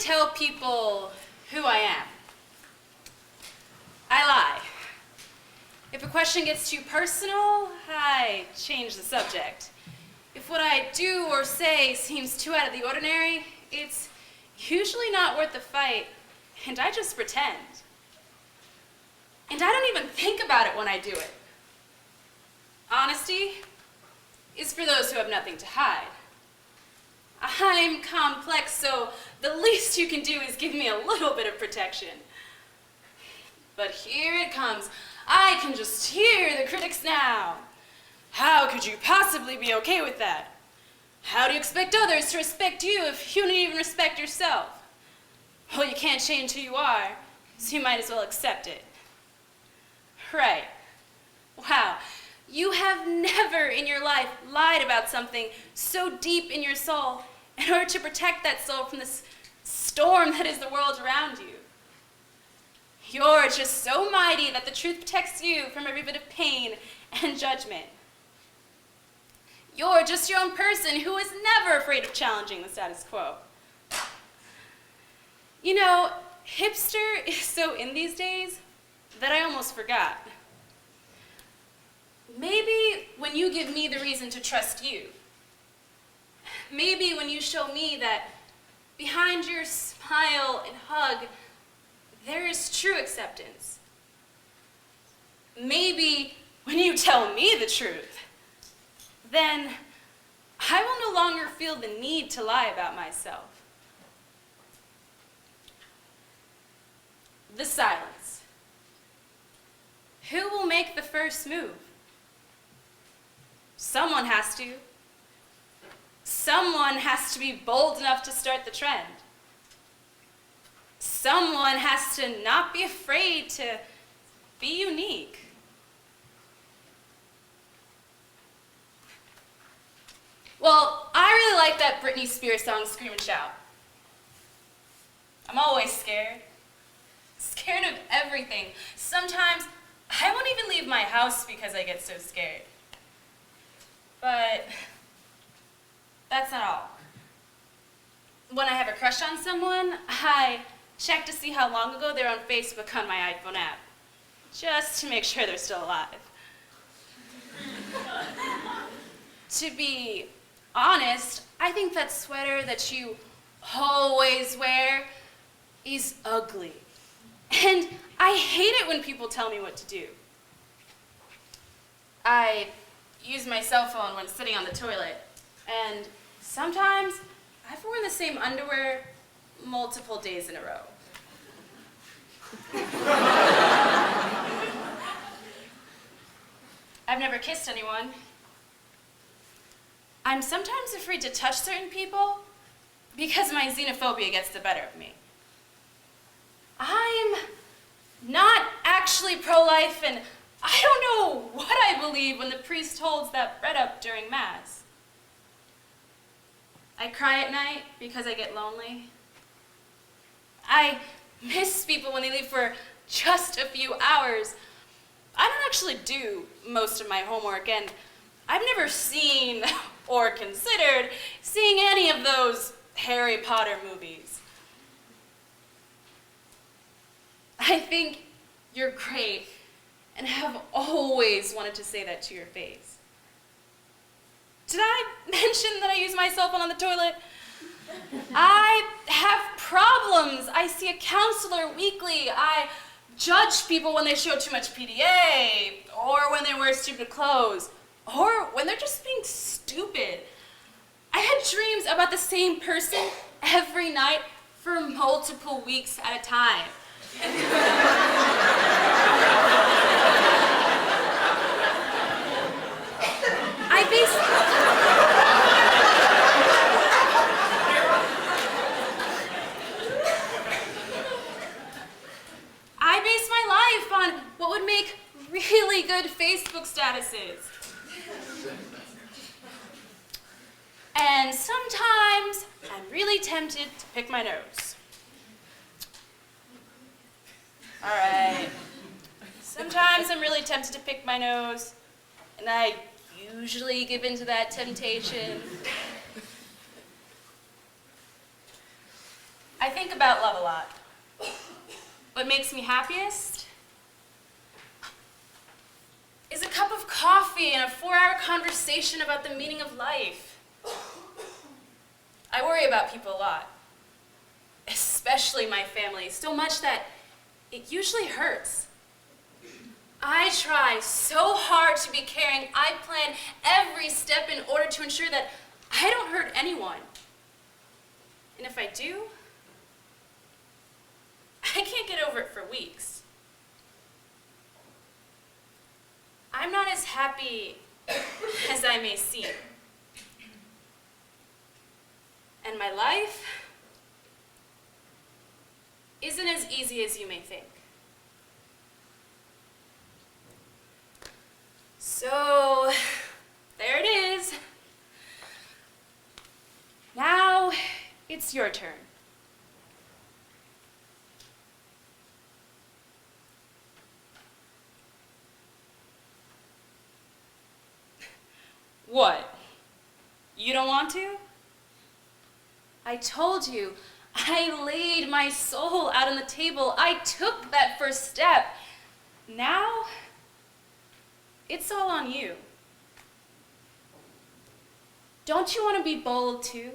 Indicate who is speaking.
Speaker 1: tell people who I am. I lie. If a question gets too personal, I change the subject. If what I do or say seems too out of the ordinary, it's usually not worth the fight, and I just pretend. And I don't even think about it when I do it. Honesty is for those who have nothing to hide. I'm complex, so the least you can do is give me a little bit of protection. But here it comes. I can just hear the critics now. How could you possibly be okay with that? How do you expect others to respect you if you don't even respect yourself? Well, you can't change who you are, so you might as well accept it. Right. Wow. You have never in your life lied about something so deep in your soul in order to protect that soul from this storm that is the world around you. You're just so mighty that the truth protects you from every bit of pain and judgment. You're just your own person who is never afraid of challenging the status quo. You know, hipster is so in these days that I almost forgot. Maybe when you give me the reason to trust you. Maybe when you show me that behind your smile and hug, there is true acceptance. Maybe when you tell me the truth, then I will no longer feel the need to lie about myself. The silence. Who will make the first move? Someone has to. Someone has to be bold enough to start the trend. Someone has to not be afraid to be unique. Well, I really like that Britney Spears song, Scream and Shout. I'm always scared. Scared of everything. Sometimes I won't even leave my house because I get so scared. But that's not all. When I have a crush on someone, I check to see how long ago they were on Facebook on my iPhone app, just to make sure they're still alive. To be honest, I think that sweater that you always wear is ugly. And I hate it when people tell me what to do. I use my cell phone when sitting on the toilet, and sometimes I've worn the same underwear multiple days in a row. I've never kissed anyone. I'm sometimes afraid to touch certain people because my xenophobia gets the better of me. I'm not actually pro-life, and I don't know what I believe when the priest holds that bread up during Mass. I cry at night because I get lonely. I miss people when they leave for just a few hours. I don't actually do most of my homework, and I've never seen or considered seeing any of those Harry Potter movies. I think you're great, and have always wanted to say that to your face. Did I mention that I use my cell phone on the toilet? I have problems. I see a counselor weekly. I judge people when they show too much PDA, or when they wear stupid clothes, or when they're just being stupid. I had dreams about the same person every night for multiple weeks at a time. I base my life on what would make really good Facebook statuses. And sometimes I'm really tempted to pick my nose. All right. Sometimes I'm really tempted to pick my nose, and I usually give in to that temptation. I think about love a lot. What makes me happiest is a cup of coffee and a 4-hour conversation about the meaning of life. I worry about people a lot, especially my family, so much that it usually hurts. I try so hard to be caring. I plan every step in order to ensure that I don't hurt anyone. And if I do, I can't get over it for weeks. I'm not as happy as I may seem. And my life isn't as easy as you may think. So, there it is. Now, it's your turn. What? You don't want to? I told you, I laid my soul out on the table. I took that first step. Now, it's all on you. Don't you want to be bold too?